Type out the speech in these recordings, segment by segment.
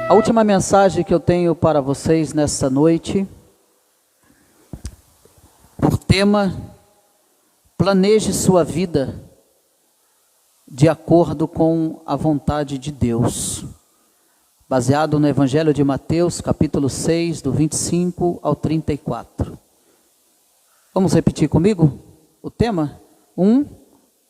A última mensagem que eu tenho para vocês nesta noite, por tema, planeje sua vida de acordo com a vontade de Deus. Baseado no Evangelho de Mateus, capítulo 6, do 25 ao 34. Vamos repetir comigo o tema? 1,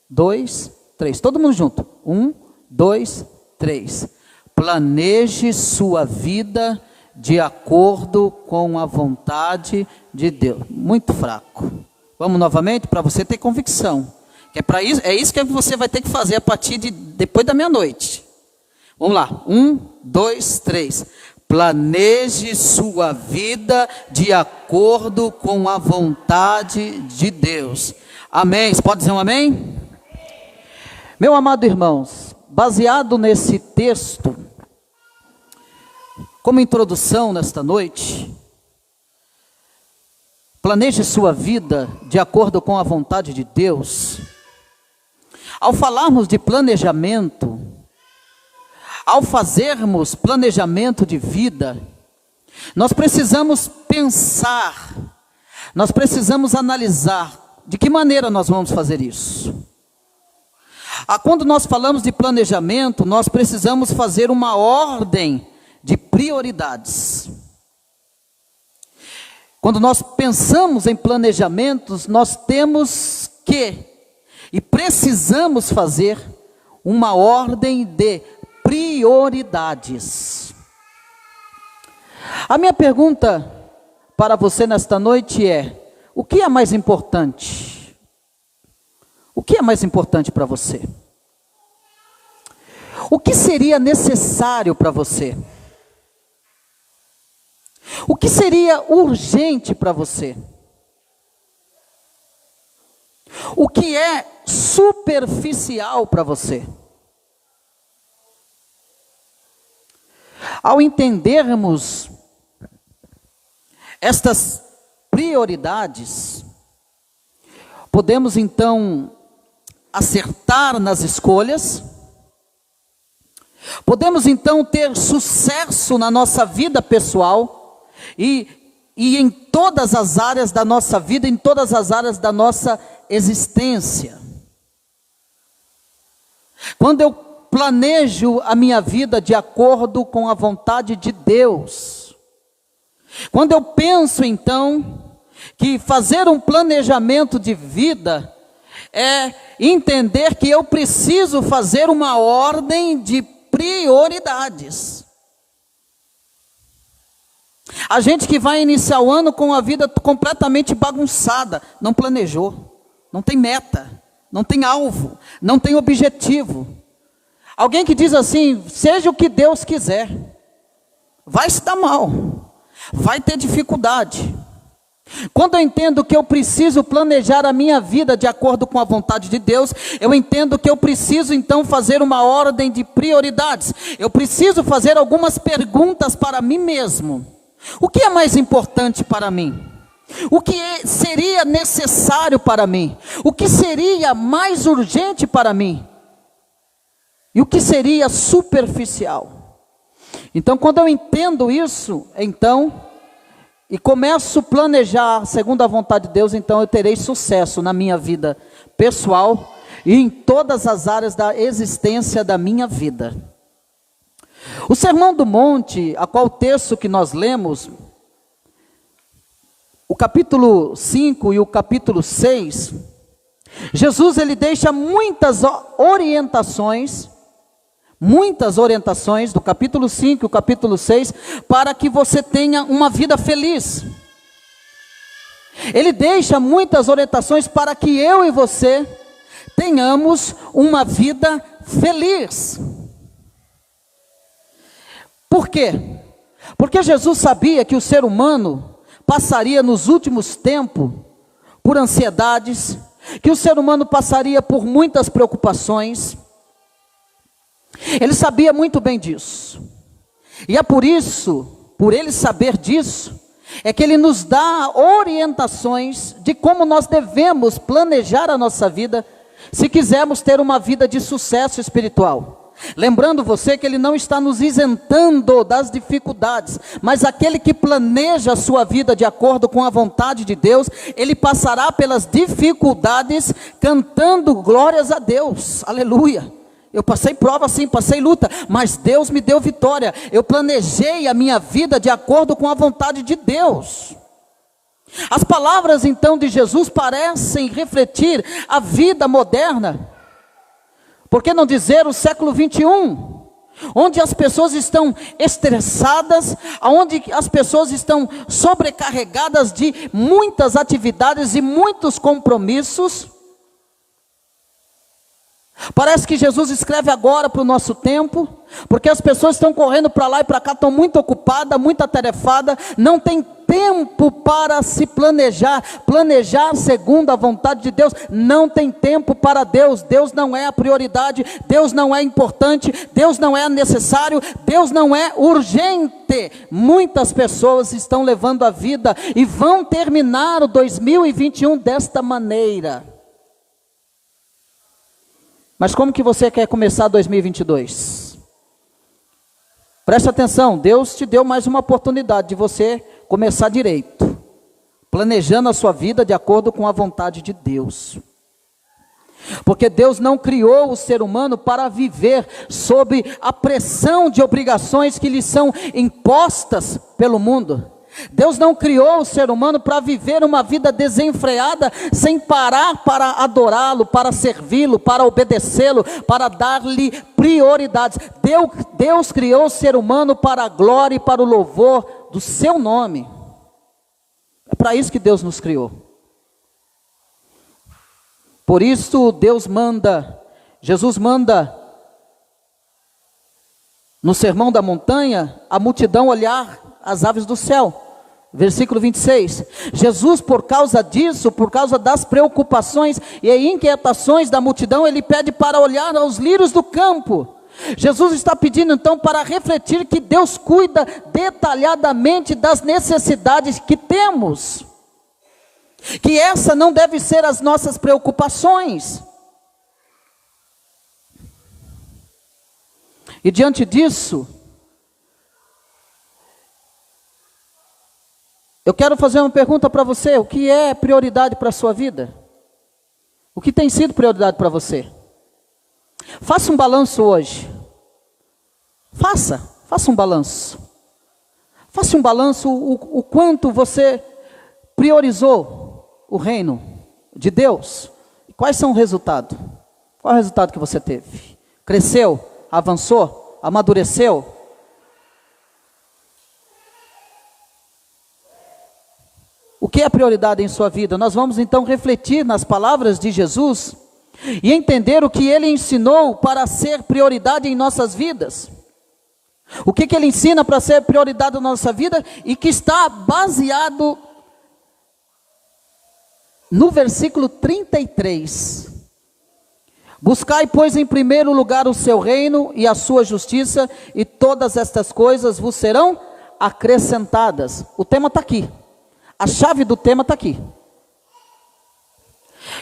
2, 3. Todo mundo junto. 1, 2, 3. Planeje sua vida de acordo com a vontade de Deus. Muito fraco. Vamos novamente para você ter convicção. Que é isso que você vai ter que fazer a partir de depois da meia-noite. Vamos lá. 1, 2, 3. Planeje sua vida de acordo com a vontade de Deus. Amém. Você pode dizer um amém? Meu amado irmãos, baseado nesse texto, como introdução nesta noite, planeje sua vida de acordo com a vontade de Deus. Ao falarmos de planejamento, ao fazermos planejamento de vida, nós precisamos pensar, nós precisamos analisar de que maneira nós vamos fazer isso. Quando nós falamos de planejamento, nós precisamos fazer uma ordem de prioridades. Quando nós pensamos em planejamentos, nós temos que e precisamos fazer uma ordem de prioridades. A minha pergunta para você nesta noite é: o que é mais importante? O que é mais importante para você? O que seria necessário para você? O que seria urgente para você? O que é superficial para você? Ao entendermos estas prioridades, podemos então acertar nas escolhas, podemos então ter sucesso na nossa vida pessoal e em todas as áreas da nossa vida, em todas as áreas da nossa existência. Quando eu planejo a minha vida de acordo com a vontade de Deus, quando eu penso então que fazer um planejamento de vida é entender que eu preciso fazer uma ordem de prioridades. A gente que vai iniciar o ano com a vida completamente bagunçada, não planejou, não tem meta, não tem alvo, não tem objetivo. Alguém que diz assim: seja o que Deus quiser, vai se dar mal, vai ter dificuldade. Quando eu entendo que eu preciso planejar a minha vida de acordo com a vontade de Deus, eu entendo que eu preciso então fazer uma ordem de prioridades. Eu preciso fazer algumas perguntas para mim mesmo. O que é mais importante para mim? O que seria necessário para mim? O que seria mais urgente para mim? E o que seria superficial? Então, quando eu entendo isso, e começo a planejar segundo a vontade de Deus, então eu terei sucesso na minha vida pessoal e em todas as áreas da existência da minha vida. O Sermão do Monte, a qual texto que nós lemos, o capítulo 5 e o capítulo 6, Jesus ele deixa muitas orientações do capítulo 5 e o capítulo 6, para que você tenha uma vida feliz. Ele deixa muitas orientações para que eu e você tenhamos uma vida feliz. Por quê? Porque Jesus sabia que o ser humano passaria nos últimos tempos por ansiedades, que o ser humano passaria por muitas preocupações. Ele sabia muito bem disso. E é por isso, por ele saber disso, é que ele nos dá orientações de como nós devemos planejar a nossa vida, se quisermos ter uma vida de sucesso espiritual. Lembrando você que Ele não está nos isentando das dificuldades, mas aquele que planeja a sua vida de acordo com a vontade de Deus, ele passará pelas dificuldades cantando glórias a Deus, aleluia. Eu passei prova sim, passei luta, mas Deus me deu vitória. Eu planejei a minha vida de acordo com a vontade de Deus. As palavras então de Jesus parecem refletir a vida moderna. Por que não dizer o século 21? Onde as pessoas estão estressadas, onde as pessoas estão sobrecarregadas de muitas atividades e muitos compromissos. Parece que Jesus escreve agora para o nosso tempo, porque as pessoas estão correndo para lá e para cá, estão muito ocupadas, muito atarefadas, não tem tempo para se planejar segundo a vontade de Deus, não tem tempo para Deus. Deus não é a prioridade, Deus não é importante, Deus não é necessário, Deus não é urgente. Muitas pessoas estão levando a vida e vão terminar o 2021 desta maneira. Mas como que você quer começar 2022? Preste atenção, Deus te deu mais uma oportunidade de você começar direito, planejando a sua vida de acordo com a vontade de Deus. Porque Deus não criou o ser humano para viver sob a pressão de obrigações que lhe são impostas pelo mundo. Deus não criou o ser humano para viver uma vida desenfreada, sem parar para adorá-lo, para servi-lo, para obedecê-lo, para dar-lhe prioridades. Deus criou o ser humano para a glória e para o louvor do seu nome. É para isso que Deus nos criou. Por isso Jesus manda, no Sermão da Montanha, a multidão olhar as aves do céu. Versículo 26, Jesus, por causa disso, por causa das preocupações e inquietações da multidão, ele pede para olhar aos lírios do campo. Jesus está pedindo então para refletir que Deus cuida detalhadamente das necessidades que temos, que essa não deve ser as nossas preocupações. E diante disso, eu quero fazer uma pergunta para você: o que é prioridade para a sua vida? O que tem sido prioridade para você? Faça um balanço hoje. Faça um balanço. Faça um balanço o quanto você priorizou o reino de Deus. Quais são os resultados? Qual é o resultado que você teve? Cresceu? Avançou? Amadureceu? O que é prioridade em sua vida? Nós vamos então refletir nas palavras de Jesus e entender o que Ele ensinou para ser prioridade em nossas vidas. O que Ele ensina para ser prioridade na nossa vida e que está baseado no versículo 33. Buscai, pois, em primeiro lugar o seu reino e a sua justiça, e todas estas coisas vos serão acrescentadas. O tema está aqui. A chave do tema está aqui.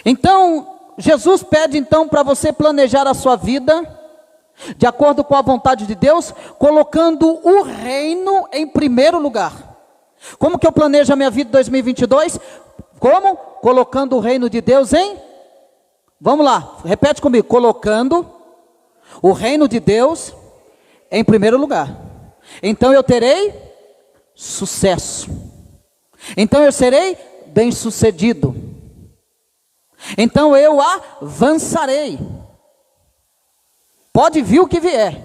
Então, Jesus pede então para você planejar a sua vida de acordo com a vontade de Deus, colocando o reino em primeiro lugar. Como que eu planejo a minha vida em 2022? Como? Colocando o reino de Deus em... Vamos lá, repete comigo. Colocando o reino de Deus em primeiro lugar. Então eu terei sucesso. Então eu serei bem-sucedido. Então eu avançarei. Pode vir o que vier.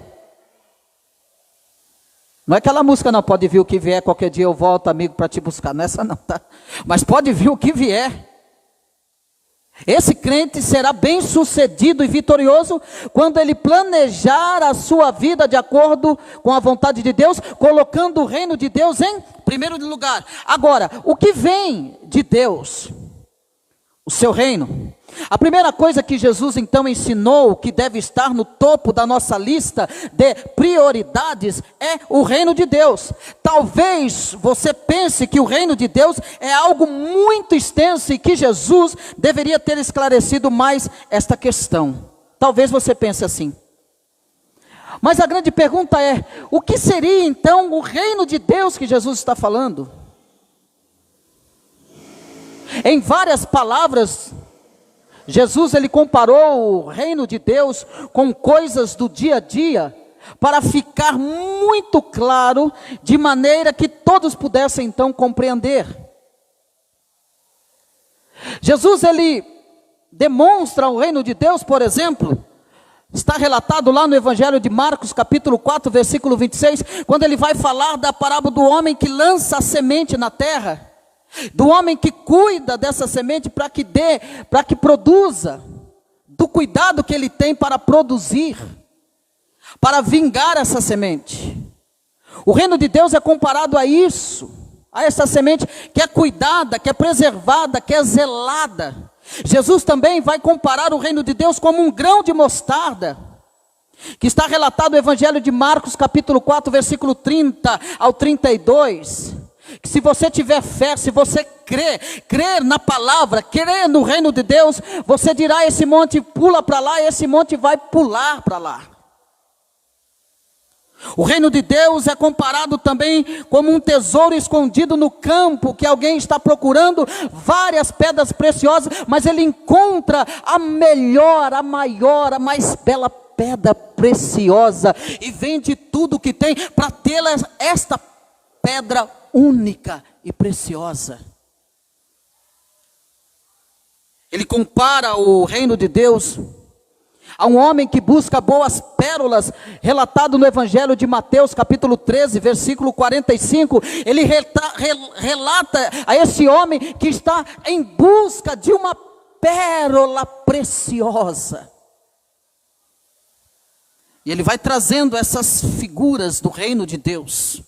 Não é aquela música não, pode vir o que vier, qualquer dia eu volto, amigo, para te buscar. Não é essa não, tá? Mas pode vir o que vier. Esse crente será bem-sucedido e vitorioso quando ele planejar a sua vida de acordo com a vontade de Deus, colocando o reino de Deus em primeiro lugar. Agora, o que vem de Deus? O seu reino. A primeira coisa que Jesus então ensinou, que deve estar no topo da nossa lista de prioridades, é o reino de Deus. Talvez você pense que o reino de Deus é algo muito extenso e que Jesus deveria ter esclarecido mais esta questão. Talvez você pense assim. Mas a grande pergunta é: o que seria então o reino de Deus que Jesus está falando? Em várias palavras, Jesus ele comparou o reino de Deus com coisas do dia a dia, para ficar muito claro, de maneira que todos pudessem então compreender. Jesus ele demonstra o reino de Deus, por exemplo, está relatado lá no Evangelho de Marcos, capítulo 4, versículo 26, quando ele vai falar da parábola do homem que lança a semente na terra, do homem que cuida dessa semente para que dê, para que produza, do cuidado que ele tem para produzir, para vingar essa semente. O reino de Deus é comparado a isso, a essa semente que é cuidada, que é preservada, que é zelada. Jesus também vai comparar o reino de Deus como um grão de mostarda, que está relatado no Evangelho de Marcos, capítulo 4, versículo 30 ao 32, que se você tiver fé, se você crer na palavra, crer no reino de Deus, você dirá: esse monte pula para lá, e esse monte vai pular para lá. O reino de Deus é comparado também como um tesouro escondido no campo, que alguém está procurando várias pedras preciosas, mas ele encontra a melhor, a maior, a mais bela pedra preciosa, e vende tudo que tem para ter esta pedra única e preciosa. Ele compara o reino de Deus a um homem que busca boas pérolas, relatado no Evangelho de Mateus, capítulo 13, versículo 45, ele relata a esse homem que está em busca de uma pérola preciosa. E ele vai trazendo essas figuras do reino de Deus.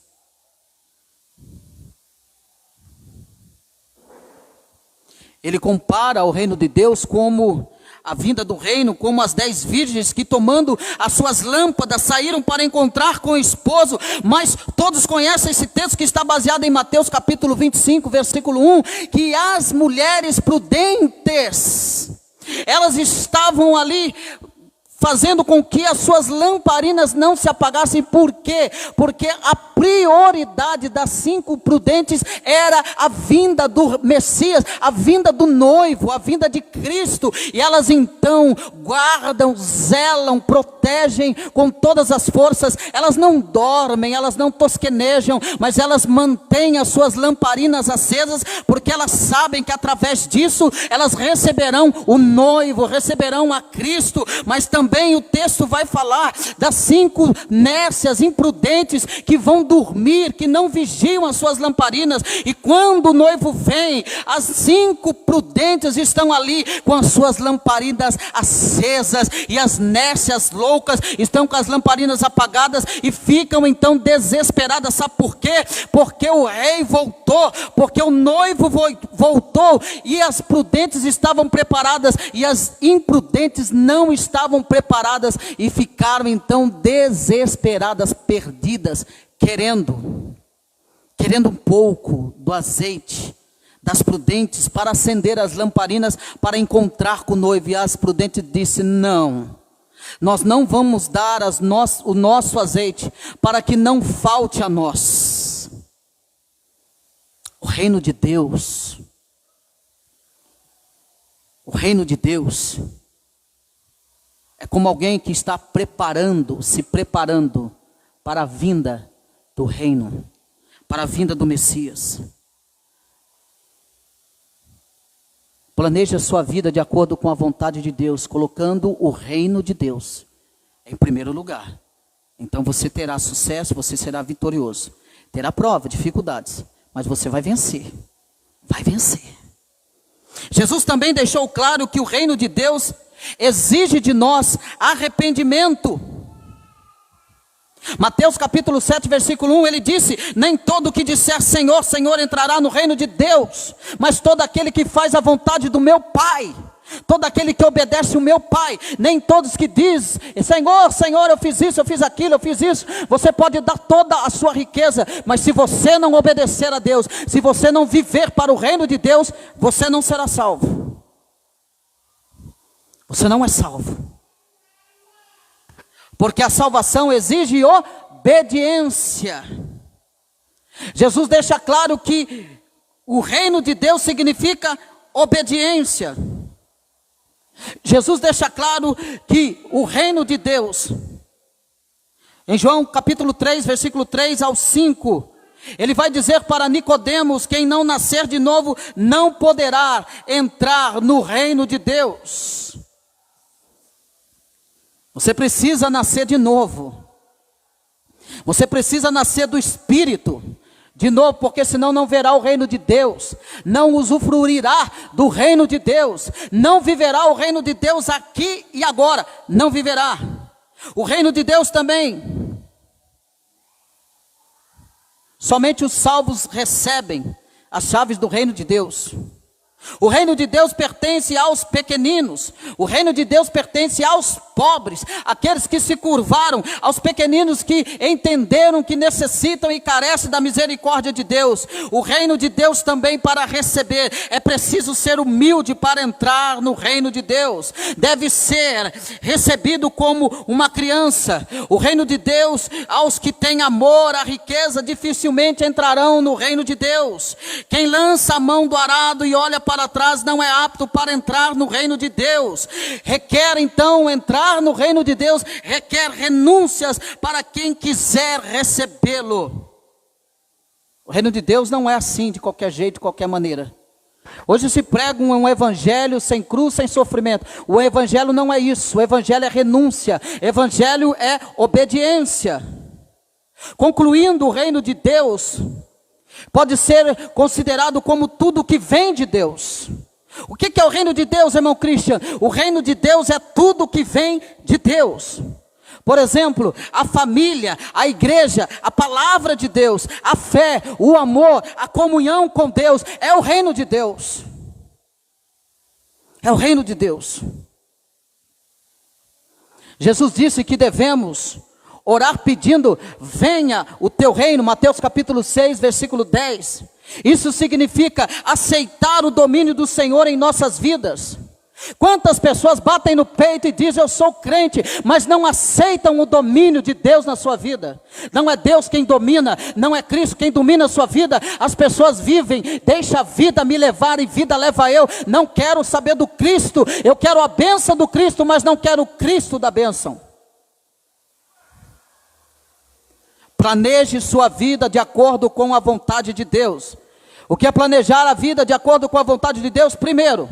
Ele compara o reino de Deus como a vinda do reino, como as 10 virgens que, tomando as suas lâmpadas, saíram para encontrar com o esposo. Mas todos conhecem esse texto que está baseado em Mateus capítulo 25, versículo 1, que as mulheres prudentes, elas estavam ali fazendo com que as suas lamparinas não se apagassem. Por quê? Porque a prioridade das 5 prudentes era a vinda do Messias, a vinda do noivo, a vinda de Cristo. E elas então guardam, zelam, protegem com todas as forças. Elas não dormem, elas não tosquenejam, mas elas mantêm as suas lamparinas acesas, porque elas sabem que através disso elas receberão o noivo, receberão a Cristo. Mas também o texto vai falar das 5 nécias, imprudentes, que vão dormir, que não vigiam as suas lamparinas, e quando o noivo vem, as 5 prudentes estão ali com as suas lamparinas acesas, e as nécias loucas estão com as lamparinas apagadas, e ficam então desesperadas. Sabe por quê? Porque o rei voltou, porque o noivo voltou, e as prudentes estavam preparadas, e as imprudentes não estavam preparadas, e ficaram então desesperadas, perdidas, querendo um pouco do azeite das prudentes para acender as lamparinas, para encontrar com o noivo. E as prudentes disse: não, nós não vamos dar o nosso azeite, para que não falte a nós. O reino de Deus é como alguém que está se preparando para a vinda do reino, para a vinda do Messias. Planeje a sua vida de acordo com a vontade de Deus, colocando o reino de Deus em primeiro lugar. Então você terá sucesso, você será vitorioso. Terá prova, dificuldades, mas você vai vencer. Vai vencer. Jesus também deixou claro que o reino de Deus exige de nós arrependimento. Mateus capítulo 7, versículo 1, ele disse: nem todo que disser Senhor, Senhor entrará no reino de Deus, mas todo aquele que faz a vontade do meu Pai, todo aquele que obedece o meu Pai. Nem todos que diz Senhor, Senhor, eu fiz isso, eu fiz aquilo, eu fiz isso. Você pode dar toda a sua riqueza, mas se você não obedecer a Deus, se você não viver para o reino de Deus, você não será salvo. Você não é salvo. Porque a salvação exige obediência. Jesus deixa claro que o reino de Deus significa obediência. Jesus deixa claro que o reino de Deus, em João capítulo 3, versículo 3 ao 5, ele vai dizer para Nicodemos: quem não nascer de novo não poderá entrar no reino de Deus. Você precisa nascer de novo. Você precisa nascer do Espírito de novo, porque senão não verá o reino de Deus, não usufruirá do reino de Deus, não viverá o reino de Deus aqui e agora, não viverá. O reino de Deus também, somente os salvos recebem as chaves do reino de Deus. O reino de Deus pertence aos pequeninos, o reino de Deus pertence aos pobres, aqueles que se curvaram, aos pequeninos que entenderam que necessitam e carecem da misericórdia de Deus. O reino de Deus também, para receber, é preciso ser humilde para entrar no reino de Deus, deve ser recebido como uma criança. O reino de Deus, aos que têm amor à riqueza, dificilmente entrarão no reino de Deus. Quem lança a mão do arado e olha para trás não é apto para entrar no reino de Deus. Requer então entrar no reino de Deus, requer renúncias para quem quiser recebê-lo. O reino de Deus não é assim, de qualquer jeito, de qualquer maneira. Hoje se prega um evangelho sem cruz, sem sofrimento. O evangelho não é isso. O evangelho é renúncia. O evangelho é obediência. Concluindo, o reino de Deus pode ser considerado como tudo que vem de Deus. O que é o reino de Deus, irmão Christian? O reino de Deus é tudo que vem de Deus. Por exemplo, a família, a igreja, a palavra de Deus, a fé, o amor, a comunhão com Deus, é o reino de Deus. É o reino de Deus. Jesus disse que devemos orar pedindo: venha o teu reino, Mateus capítulo 6, versículo 10. Isso significa aceitar o domínio do Senhor em nossas vidas. Quantas pessoas batem no peito e dizem: eu sou crente, mas não aceitam o domínio de Deus na sua vida. Não é Deus quem domina, não é Cristo quem domina a sua vida. As pessoas vivem: deixa a vida me levar e vida leva eu. Não quero saber do Cristo, eu quero a bênção do Cristo, mas não quero o Cristo da bênção. Planeje sua vida de acordo com a vontade de Deus. O que é planejar a vida de acordo com a vontade de Deus? Primeiro,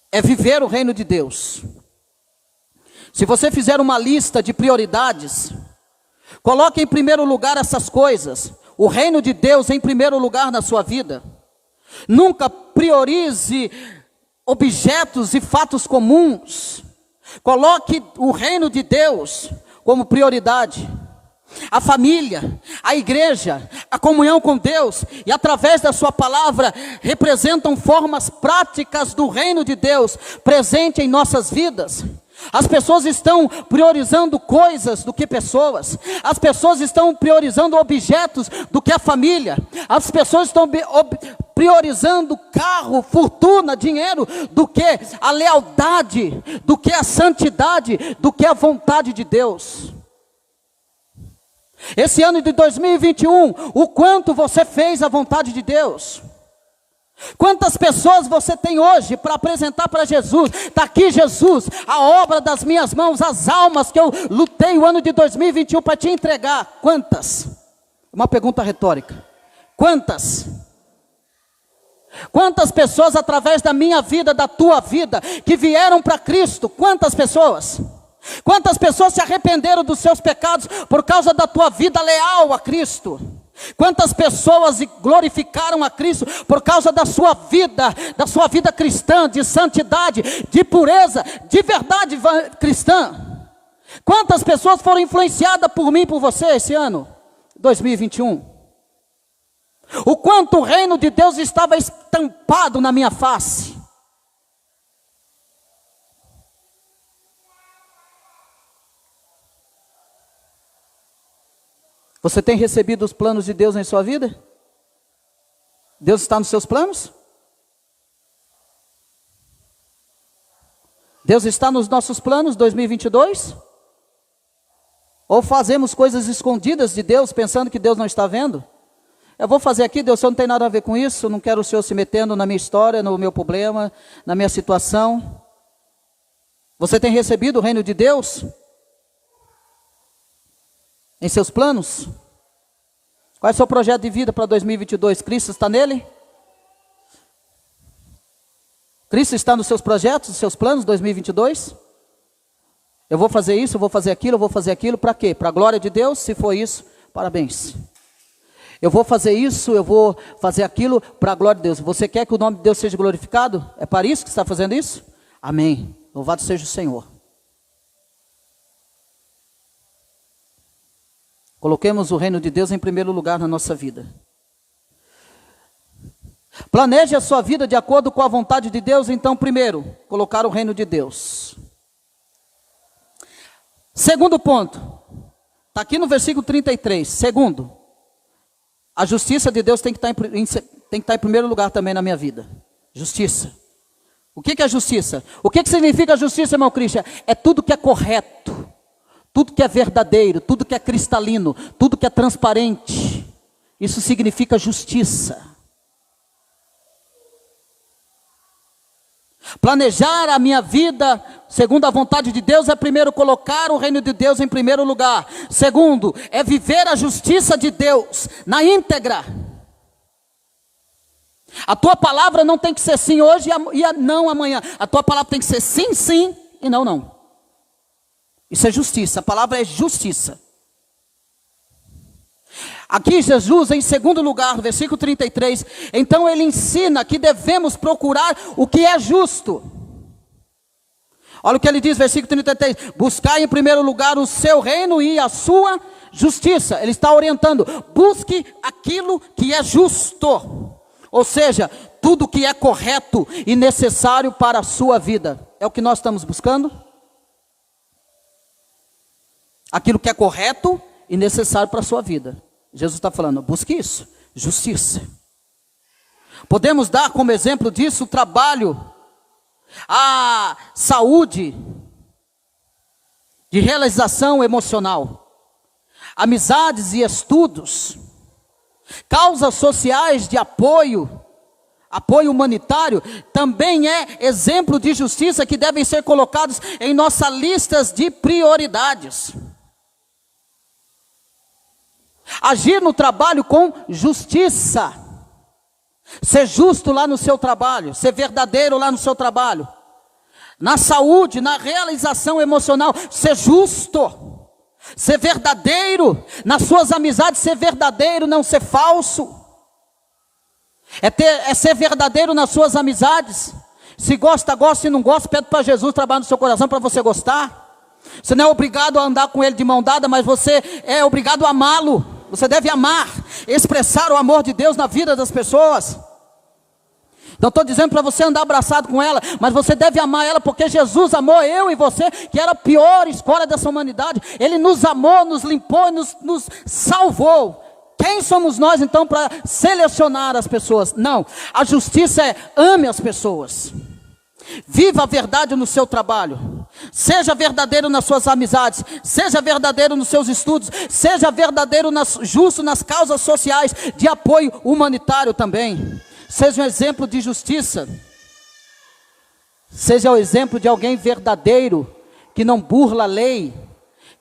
é viver o reino de Deus. Se você fizer uma lista de prioridades, coloque em primeiro lugar essas coisas. O reino de Deus em primeiro lugar na sua vida. Nunca priorize objetos e fatos comuns. Coloque o reino de Deus como prioridade. A família, a igreja, a comunhão com Deus e através da sua palavra representam formas práticas do reino de Deus presente em nossas vidas. As pessoas estão priorizando coisas do que pessoas. As pessoas estão priorizando objetos do que a família. As pessoas estão priorizando carro, fortuna, dinheiro, do que a lealdade, do que a santidade, do que a vontade de Deus. Esse ano de 2021, o quanto você fez a vontade de Deus? Quantas pessoas você tem hoje para apresentar para Jesus? Está aqui Jesus, a obra das minhas mãos, as almas que eu lutei o ano de 2021 para te entregar. Quantas? Uma pergunta retórica. Quantas? Quantas pessoas através da minha vida, da tua vida, que vieram para Cristo? Quantas pessoas? Quantas pessoas se arrependeram dos seus pecados por causa da tua vida leal a Cristo? Quantas pessoas glorificaram a Cristo por causa da sua vida cristã, de santidade, de pureza, de verdade cristã? Quantas pessoas foram influenciadas por mim e por você esse ano, 2021? O quanto o reino de Deus estava estampado na minha face. Você tem recebido os planos de Deus em sua vida? Deus está nos seus planos? Deus está nos nossos planos 2022? Ou fazemos coisas escondidas de Deus, pensando que Deus não está vendo? Eu vou fazer aqui, Deus, o Senhor não tem nada a ver com isso, não quero o Senhor se metendo na minha história, no meu problema, na minha situação. Você tem recebido o reino de Deus em seus planos? Qual é o seu projeto de vida para 2022? Cristo está nele? Cristo está nos seus projetos, nos seus planos 2022? Eu vou fazer isso, eu vou fazer aquilo, para quê? Para a glória de Deus? Se for isso, parabéns. Eu vou fazer isso, eu vou fazer aquilo para a glória de Deus. Você quer que o nome de Deus seja glorificado? É para isso que você está fazendo isso? Amém. Louvado seja o Senhor. Coloquemos o reino de Deus em primeiro lugar na nossa vida. Planeje a sua vida de acordo com a vontade de Deus. Então, primeiro, colocar o reino de Deus. Segundo ponto, está aqui no versículo 33. Segundo, a justiça de Deus tem que estar em primeiro lugar também na minha vida. Justiça. O que é justiça? O que significa justiça, irmão Cristian? É tudo que é correto, tudo que é verdadeiro, tudo que é cristalino, tudo que é transparente. Isso significa justiça. Planejar a minha vida segundo a vontade de Deus é primeiro colocar o reino de Deus em primeiro lugar. Segundo, é viver a justiça de Deus na íntegra. A tua palavra não tem que ser sim hoje e não amanhã. A tua palavra tem que ser sim, sim e não, não. Isso é justiça, a palavra é justiça. Aqui Jesus, em segundo lugar, no versículo 33, então ele ensina que devemos procurar o que é justo. Olha o que ele diz, versículo 33, buscar em primeiro lugar o seu reino e a sua justiça. Ele está orientando, busque aquilo que é justo. Ou seja, tudo que é correto e necessário para a sua vida. É o que nós estamos buscando? Aquilo que é correto e necessário para a sua vida. Jesus está falando, busque isso, justiça. Podemos dar como exemplo disso o trabalho, a saúde, de realização emocional, amizades e estudos, causas sociais de apoio humanitário, também é exemplo de justiça que devem ser colocados em nossas listas de prioridades. Agir no trabalho com justiça, ser justo lá no seu trabalho, ser verdadeiro lá no seu trabalho, na saúde, na realização emocional, ser justo, ser verdadeiro, nas suas amizades ser verdadeiro, não ser falso, é ser verdadeiro nas suas amizades, se gosta, gosta, se não gosta, pede para Jesus trabalhar no seu coração para você gostar. Você não é obrigado a andar com ele de mão dada, mas você é obrigado a amá-lo. Você deve amar, expressar o amor de Deus na vida das pessoas. Não estou dizendo para você andar abraçado com ela, mas você deve amar ela, porque Jesus amou eu e você, que era a pior escória dessa humanidade. Ele nos amou, nos limpou, nos salvou. Quem somos nós então para selecionar as pessoas? Não, a justiça é ame as pessoas. Viva a verdade no seu trabalho, seja verdadeiro nas suas amizades, seja verdadeiro nos seus estudos, seja verdadeiro justo nas causas sociais, de apoio humanitário também. Seja um exemplo de justiça, seja o exemplo de alguém verdadeiro, que não burla a lei,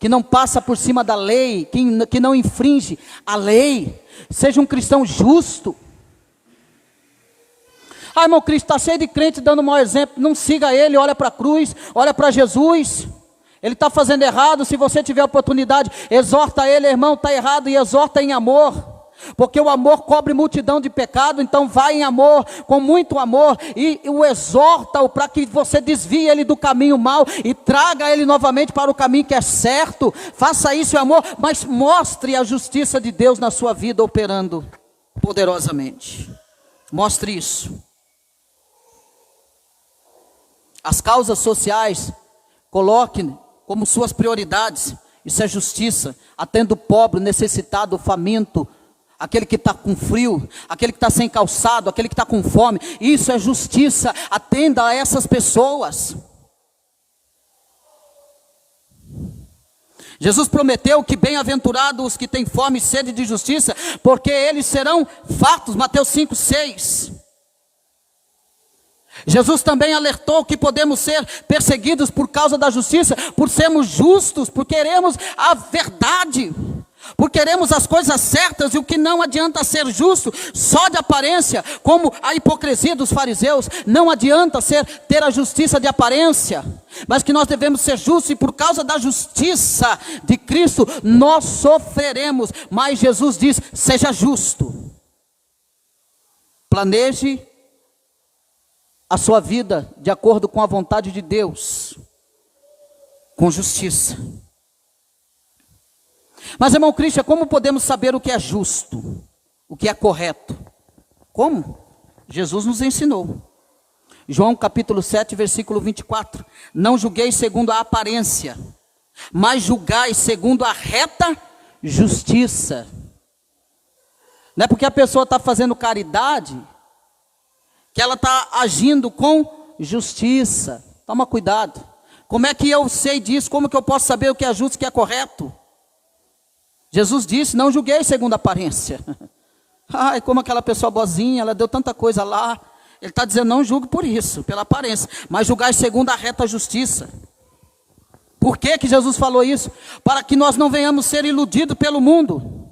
que não passa por cima da lei, que não infringe a lei. Seja um cristão justo. Ah, irmão Cristo, está cheio de crente dando mau exemplo. Não siga ele, olha para a cruz, olha para Jesus. Ele está fazendo errado. Se você tiver oportunidade, exorta ele, irmão, está errado, e exorta em amor. Porque o amor cobre multidão de pecado. Então vai em amor, com muito amor, e o exorta-o para que você desvie ele do caminho mau e traga ele novamente para o caminho que é certo. Faça isso em amor, mas mostre a justiça de Deus na sua vida operando poderosamente. Mostre isso. As causas sociais, coloque como suas prioridades. Isso é justiça. Atenda o pobre, o necessitado, o faminto, aquele que está com frio, aquele que está sem calçado, aquele que está com fome. Isso é justiça. Atenda a essas pessoas. Jesus prometeu que bem-aventurados os que têm fome e sede de justiça, porque eles serão fartos, Mateus 5:6. Jesus também alertou que podemos ser perseguidos por causa da justiça, por sermos justos, por queremos a verdade, por queremos as coisas certas, e o que não adianta ser justo só de aparência, como a hipocrisia dos fariseus. Não adianta ter a justiça de aparência, mas que nós devemos ser justos, e por causa da justiça de Cristo nós sofreremos. Mas Jesus diz: seja justo, planeje a sua vida de acordo com a vontade de Deus, com justiça. Mas, irmão Cristian, como podemos saber o que é justo, o que é correto? Como? Jesus nos ensinou. João capítulo 7, versículo 24. Não julgueis segundo a aparência, mas julgai segundo a reta justiça. Não é porque a pessoa está fazendo caridade que ela está agindo com justiça. Toma cuidado. Como é que eu sei disso? Como que eu posso saber o que é justo e o que é correto? Jesus disse: não julguei segundo a aparência. Ai, como aquela pessoa boazinha, ela deu tanta coisa lá. Ele está dizendo: não julgue por isso, pela aparência, mas julgai segundo a reta justiça. Por que que Jesus falou isso? Para que nós não venhamos ser iludidos pelo mundo.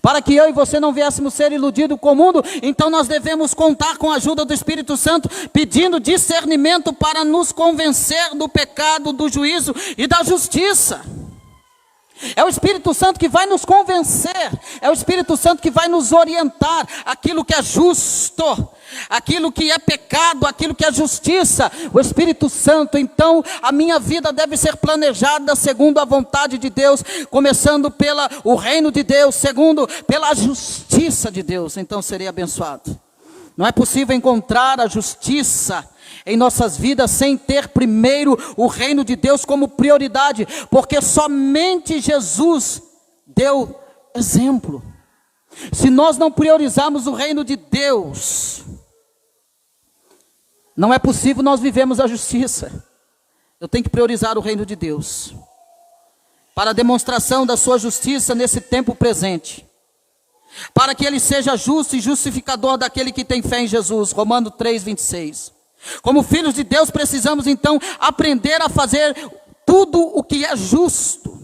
Para que eu e você não viéssemos ser iludidos com o mundo, então nós devemos contar com a ajuda do Espírito Santo, pedindo discernimento para nos convencer do pecado, do juízo e da justiça. É o Espírito Santo que vai nos convencer, é o Espírito Santo que vai nos orientar aquilo que é justo, aquilo que é pecado, aquilo que é justiça. O Espírito Santo. Então a minha vida deve ser planejada segundo a vontade de Deus, começando pelo reino de Deus, segundo pela justiça de Deus. Então serei abençoado. Não é possível encontrar a justiça em nossas vidas sem ter primeiro o reino de Deus como prioridade, porque somente Jesus deu exemplo. Se nós não priorizarmos o reino de Deus, não é possível nós vivemos a justiça. Eu tenho que priorizar o reino de Deus, para a demonstração da sua justiça nesse tempo presente, para que ele seja justo e justificador daquele que tem fé em Jesus. Romanos 3:26. Como filhos de Deus precisamos então aprender a fazer tudo o que é justo,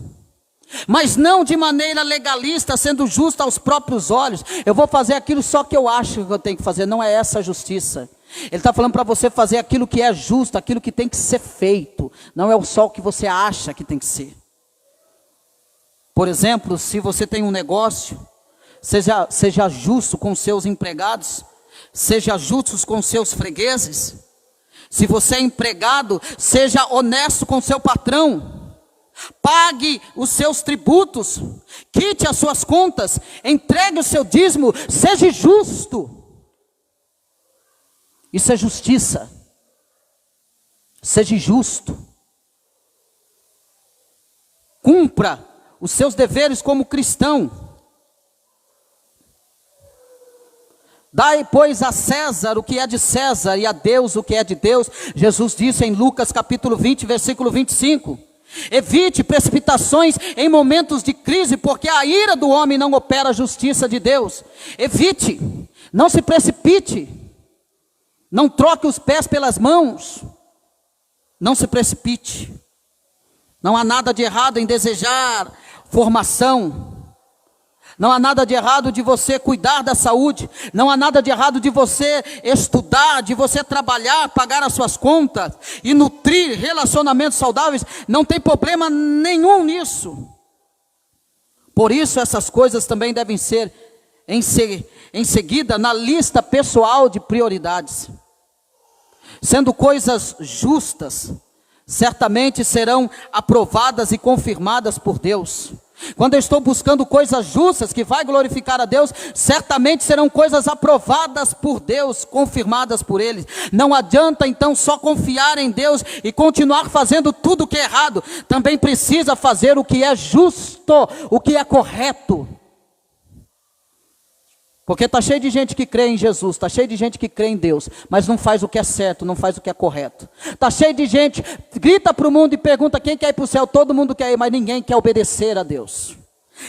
mas não de maneira legalista, sendo justo aos próprios olhos. Eu vou fazer aquilo só que eu acho que eu tenho que fazer. Não é essa a justiça. Ele está falando para você fazer aquilo que é justo, aquilo que tem que ser feito, não é só o que você acha que tem que ser. Por exemplo, se você tem um negócio, seja justo com seus empregados, seja justo com seus fregueses. Se você é empregado, seja honesto com seu patrão, pague os seus tributos, quite as suas contas, entregue o seu dízimo, seja justo. Isso é justiça. Seja justo. Cumpra os seus deveres como cristão. Dai, pois, a César o que é de César, e a Deus o que é de Deus. Jesus disse em Lucas capítulo 20, versículo 25. Evite precipitações em momentos de crise, porque a ira do homem não opera a justiça de Deus. Evite, não se precipite, não troque os pés pelas mãos, não se precipite. Não há nada de errado em desejar formação. Não há nada de errado de você cuidar da saúde. Não há nada de errado de você estudar, de você trabalhar, pagar as suas contas e nutrir relacionamentos saudáveis. Não tem problema nenhum nisso. Por isso essas coisas também devem ser em seguida na lista pessoal de prioridades. Sendo coisas justas, certamente serão aprovadas e confirmadas por Deus. Quando eu estou buscando coisas justas que vai glorificar a Deus, certamente serão coisas aprovadas por Deus, confirmadas por Ele. Não adianta então só confiar em Deus e continuar fazendo tudo o que é errado. Também precisa fazer o que é justo, o que é correto. Porque está cheio de gente que crê em Jesus, está cheio de gente que crê em Deus, mas não faz o que é certo, não faz o que é correto. Está cheio de gente, grita para o mundo e pergunta quem quer ir para o céu, todo mundo quer ir, mas ninguém quer obedecer a Deus.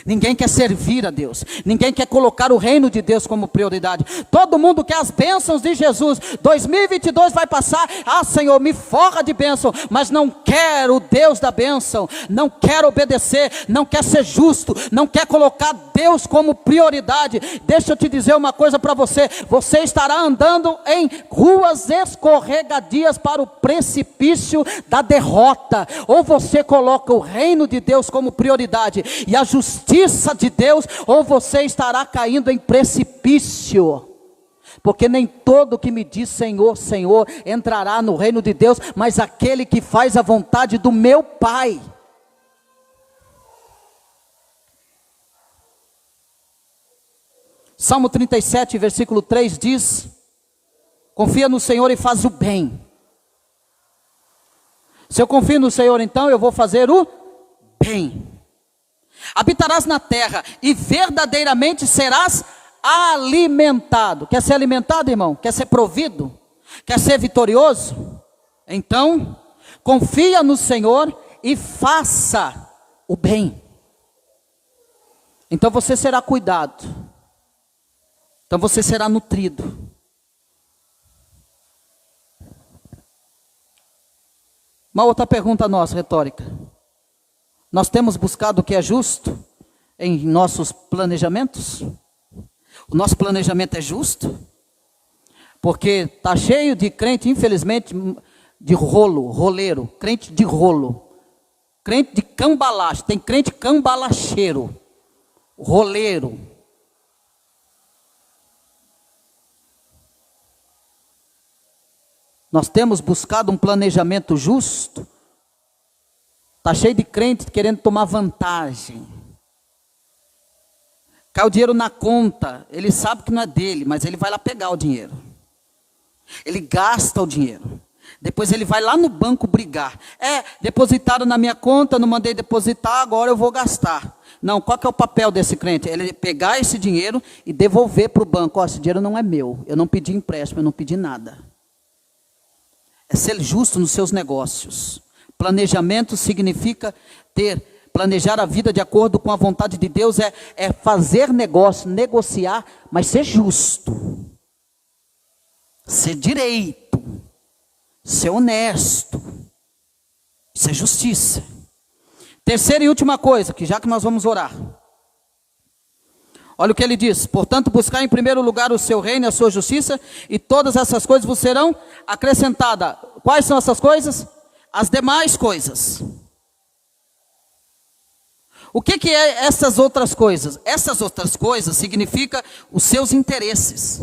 Ninguém quer servir a Deus, ninguém quer colocar o reino de Deus como prioridade. Todo mundo quer as bênçãos de Jesus. 2022 vai passar, Senhor, me forra de bênção, mas não quer o Deus da bênção, não quer obedecer, não quer ser justo, não quer colocar Deus como prioridade. Deixa eu te dizer uma coisa para você: você estará andando em ruas escorregadias para o precipício da derrota. Ou você coloca o reino de Deus como prioridade e a justiça de Deus, ou você estará caindo em precipício. Porque nem todo que me diz Senhor, Senhor entrará no reino de Deus, mas aquele que faz a vontade do meu Pai. Salmo 37, versículo 3 diz: confia no Senhor e faz o bem. Se eu confio no Senhor, então eu vou fazer o bem. Habitarás na terra e verdadeiramente serás alimentado. Quer ser alimentado, irmão? Quer ser provido? Quer ser vitorioso? Então, confia no Senhor e faça o bem. Então você será cuidado. Então você será nutrido. Uma outra pergunta nossa, retórica. Nós temos buscado o que é justo em nossos planejamentos? O nosso planejamento é justo? Porque está cheio de crente, infelizmente, de roleiro, crente de rolo, crente de cambalache, tem crente cambalacheiro, roleiro. Nós temos buscado um planejamento justo? Está cheio de crente querendo tomar vantagem. Cai o dinheiro na conta, ele sabe que não é dele, mas ele vai lá pegar o dinheiro. Ele gasta o dinheiro. Depois ele vai lá no banco brigar. Depositaram na minha conta, não mandei depositar, agora eu vou gastar. Não, qual que é o papel desse crente? Ele pegar esse dinheiro e devolver para o banco. Esse dinheiro não é meu, eu não pedi empréstimo, eu não pedi nada. É ser justo nos seus negócios. Planejamento significa planejar a vida de acordo com a vontade de Deus, é fazer negócio, negociar, mas ser justo, ser direito, ser honesto, ser justiça. Terceira e última coisa, que já que nós vamos orar, olha o que ele diz: portanto, buscar em primeiro lugar o seu reino e a sua justiça, e todas essas coisas vos serão acrescentadas. Quais são essas coisas? As demais coisas. O que é essas outras coisas? Essas outras coisas significa os seus interesses,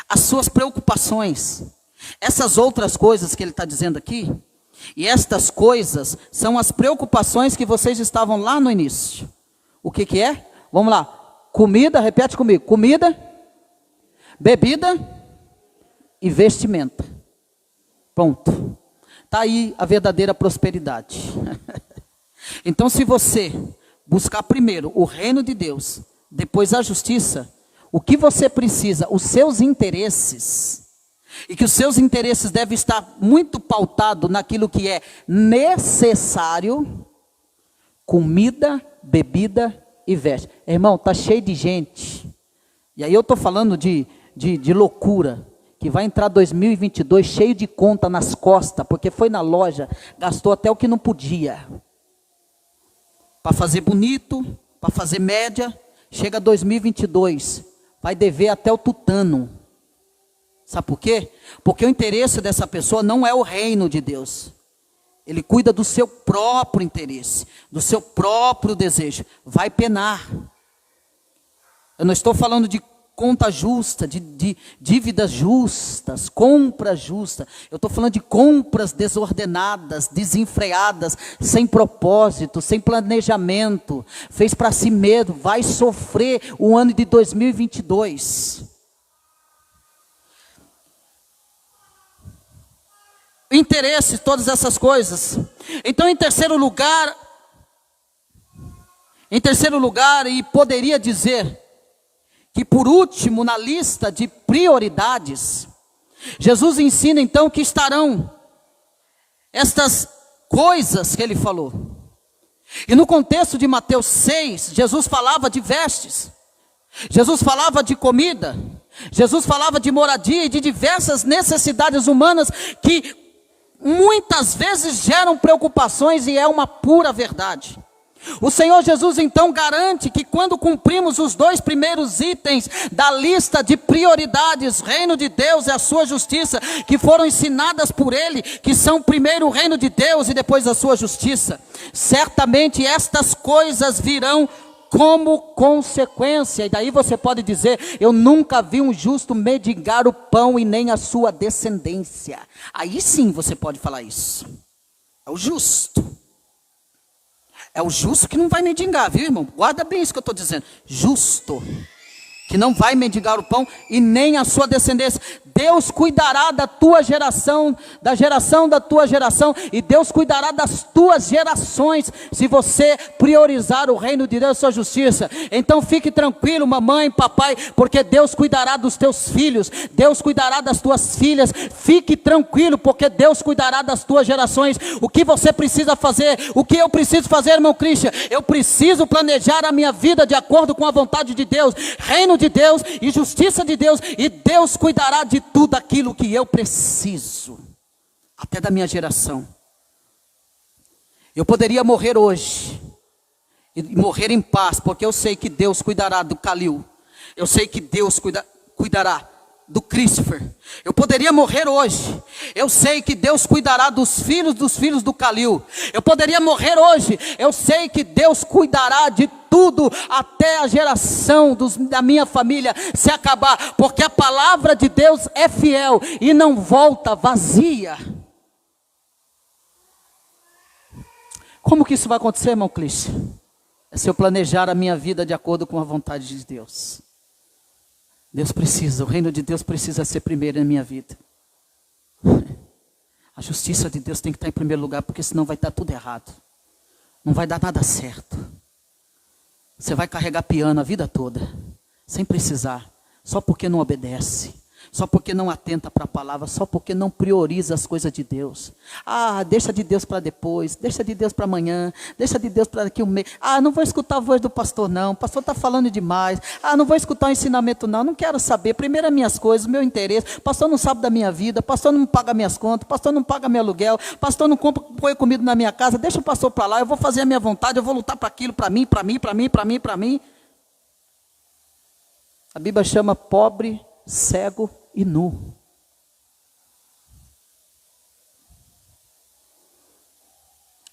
as suas preocupações. Essas outras coisas que ele está dizendo aqui, e estas coisas são as preocupações que vocês estavam lá no início. O que é? Vamos lá. Comida, repete comigo. Comida, bebida e vestimenta. Pronto. Está aí a verdadeira prosperidade. Então, se você buscar primeiro o reino de Deus, depois a justiça, o que você precisa, os seus interesses, e que os seus interesses devem estar muito pautados naquilo que é necessário: comida, bebida e veste. Irmão, está cheio de gente, e aí eu estou falando de loucura, que vai entrar 2022 cheio de conta nas costas, porque foi na loja, gastou até o que não podia, para fazer bonito, para fazer média. Chega 2022, vai dever até o tutano. Sabe por quê? Porque o interesse dessa pessoa não é o reino de Deus. Ele cuida do seu próprio interesse, do seu próprio desejo. Vai penar. Eu não estou falando de conta justa, de dívidas justas, compra justa. Eu estou falando de compras desordenadas, desenfreadas, sem propósito, sem planejamento. Fez para si mesmo, vai sofrer o ano de 2022. Interesse, todas essas coisas. Então, em terceiro lugar, e poderia dizer que por último na lista de prioridades, Jesus ensina então que estarão estas coisas que ele falou. E no contexto de Mateus 6, Jesus falava de vestes, Jesus falava de comida, Jesus falava de moradia e de diversas necessidades humanas que muitas vezes geram preocupações, e é uma pura verdade. O Senhor Jesus então garante que quando cumprimos os 2 primeiros itens da lista de prioridades, reino de Deus e a sua justiça, que foram ensinadas por Ele, que são primeiro o reino de Deus e depois a sua justiça, certamente estas coisas virão como consequência. E daí você pode dizer: eu nunca vi um justo mendigar o pão e nem a sua descendência. Aí sim você pode falar isso. É o justo. É o justo que não vai mendigar, viu, irmão? Guarda bem isso que eu estou dizendo. Justo, que não vai mendigar o pão e nem a sua descendência. Deus cuidará da tua geração, da geração da tua geração, e Deus cuidará das tuas gerações, se você priorizar o reino de Deus e a sua justiça. Então fique tranquilo, mamãe, papai, porque Deus cuidará dos teus filhos, Deus cuidará das tuas filhas. Fique tranquilo, porque Deus cuidará das tuas gerações. O que você precisa fazer, o que eu preciso fazer, irmão Christian? Eu preciso planejar a minha vida de acordo com a vontade de Deus, reino de Deus e justiça de Deus, e Deus cuidará de tudo aquilo que eu preciso, até da minha geração. Eu poderia morrer hoje e morrer em paz, porque eu sei que Deus cuidará do Calil, eu sei que Deus cuidará do Christopher. Eu poderia morrer hoje, eu sei que Deus cuidará dos filhos do Calil. Eu poderia morrer hoje, eu sei que Deus cuidará de tudo, até a geração da minha família se acabar, porque a palavra de Deus é fiel e não volta vazia. Como que isso vai acontecer, irmão Clício? É se eu planejar a minha vida de acordo com a vontade de Deus. Deus precisa, o reino de Deus precisa ser primeiro na minha vida. A justiça de Deus tem que estar em primeiro lugar, porque senão vai estar tudo errado. Não vai dar nada certo. Você vai carregar piano a vida toda, sem precisar, só porque não obedece, só porque não atenta para a palavra, só porque não prioriza as coisas de Deus. Ah, deixa de Deus para depois, deixa de Deus para amanhã, deixa de Deus para daqui um mês. Ah, não vou escutar a voz do pastor não, o pastor está falando demais. Ah, não vou escutar o ensinamento não quero saber. Primeiro as minhas coisas, meu interesse. Pastor não sabe da minha vida, pastor não paga minhas contas, pastor não paga meu aluguel, pastor não põe comida na minha casa. Deixa o pastor para lá, eu vou fazer a minha vontade, eu vou lutar para aquilo, para mim. A Bíblia chama pobre, cego e nu.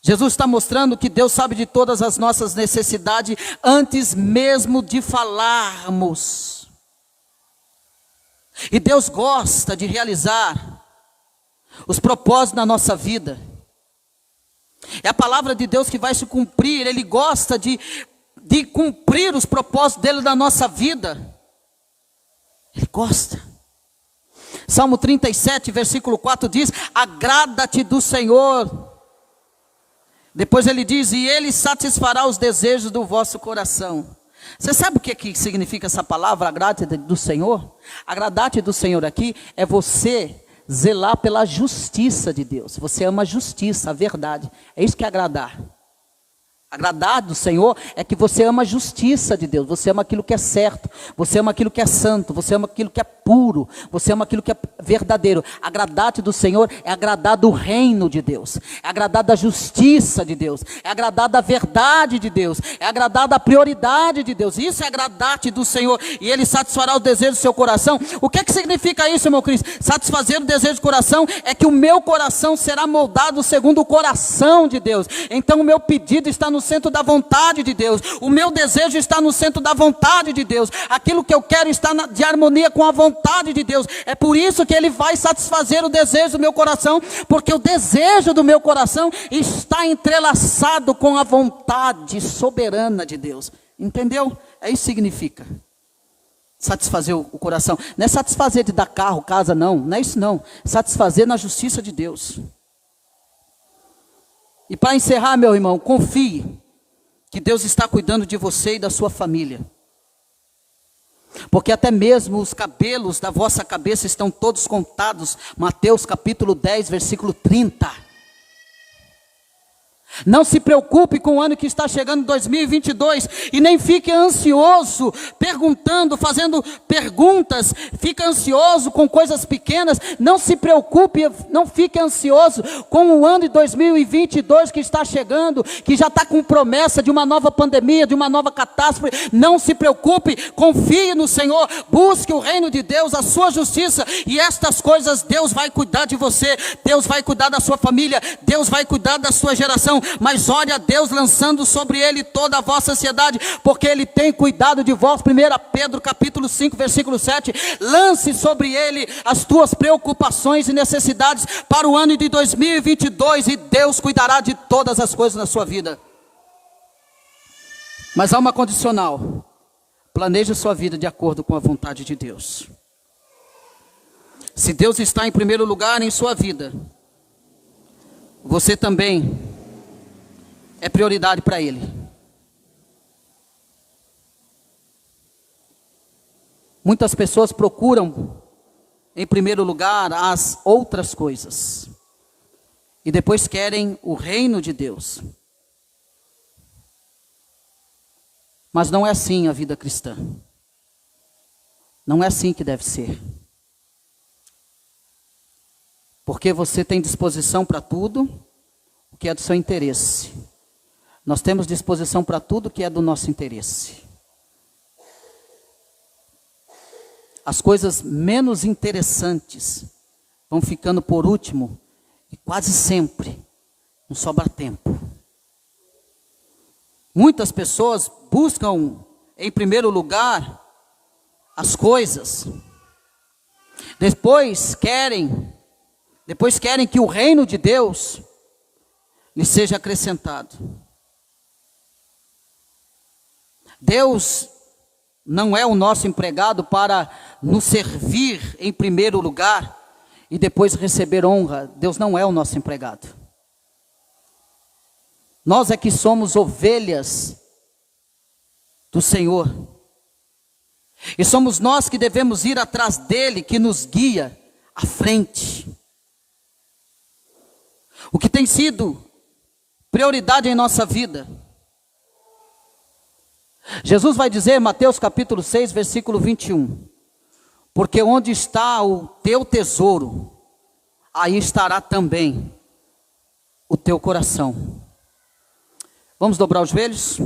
Jesus está mostrando que Deus sabe de todas as nossas necessidades antes mesmo de falarmos. E Deus gosta de realizar os propósitos na nossa vida. É a palavra de Deus que vai se cumprir. Ele gosta de cumprir os propósitos dele na nossa vida. Ele gosta. Salmo 37, versículo 4 diz: agrada-te do Senhor. Depois ele diz: e ele satisfará os desejos do vosso coração. Você sabe o que significa essa palavra, agrada-te do Senhor? Agradar-te do Senhor aqui é você zelar pela justiça de Deus. Você ama a justiça, a verdade. É isso que é agradar. Agradar do Senhor é que você ama a justiça de Deus, você ama aquilo que é certo, você ama aquilo que é santo, você ama aquilo que é puro, você ama aquilo que é verdadeiro. Agradar-te do Senhor é agradar do reino de Deus, é agradar da justiça de Deus, é agradar da verdade de Deus, é agradar da prioridade de Deus. Isso é agradar-te do Senhor, e Ele satisfará os desejos do seu coração. O que é que significa isso, irmão Cristo? Satisfazer o desejo do coração é que o meu coração será moldado segundo o coração de Deus. Então o meu pedido está no centro da vontade de Deus, o meu desejo está no centro da vontade de Deus, aquilo que eu quero está de harmonia com a vontade de Deus. É por isso que Ele vai satisfazer o desejo do meu coração, porque o desejo do meu coração está entrelaçado com a vontade soberana de Deus. Entendeu? É isso que significa satisfazer o coração. Não é satisfazer de dar carro, casa, não é isso não. Satisfazer na justiça de Deus. E para encerrar, meu irmão, confie que Deus está cuidando de você e da sua família. porque até mesmo os cabelos da vossa cabeça estão todos contados. Mateus capítulo 10, versículo 30. Não se preocupe com o ano que está chegando, 2022, e nem fique ansioso, perguntando, fazendo perguntas, fica ansioso com coisas pequenas. Não se preocupe, não fique ansioso com o ano de 2022 que está chegando, que já está com promessa de uma nova pandemia, de uma nova catástrofe. Não se preocupe, confie no Senhor, busque o reino de Deus, a sua justiça, e estas coisas Deus vai cuidar de você, Deus vai cuidar da sua família, Deus vai cuidar da sua geração. Mas ore a Deus lançando sobre Ele toda a vossa ansiedade, porque Ele tem cuidado de vós. 1 Pedro capítulo 5, versículo 7, lance sobre Ele as tuas preocupações e necessidades para o ano de 2022, e Deus cuidará de todas as coisas na sua vida. Mas há uma condicional: planeje a sua vida de acordo com a vontade de Deus. Se Deus está em primeiro lugar em sua vida, você também é prioridade para Ele. Muitas pessoas procuram em primeiro lugar as outras coisas, e depois querem o reino de Deus. Mas não é assim a vida cristã. Não é assim que deve ser. Porque você tem disposição para tudo o que é do seu interesse. Nós temos disposição para tudo que é do nosso interesse. As coisas menos interessantes vão ficando por último, e quase sempre não sobra tempo. Muitas pessoas buscam em primeiro lugar as coisas, depois querem que o reino de Deus lhe seja acrescentado. Deus não é o nosso empregado para nos servir em primeiro lugar e depois receber honra. Deus não é o nosso empregado. Nós é que somos ovelhas do Senhor. E somos nós que devemos ir atrás dele, que nos guia à frente. O que tem sido prioridade em nossa vida? Jesus vai dizer, Mateus capítulo 6, versículo 21, porque onde está o teu tesouro, aí estará também o teu coração. Vamos dobrar os joelhos?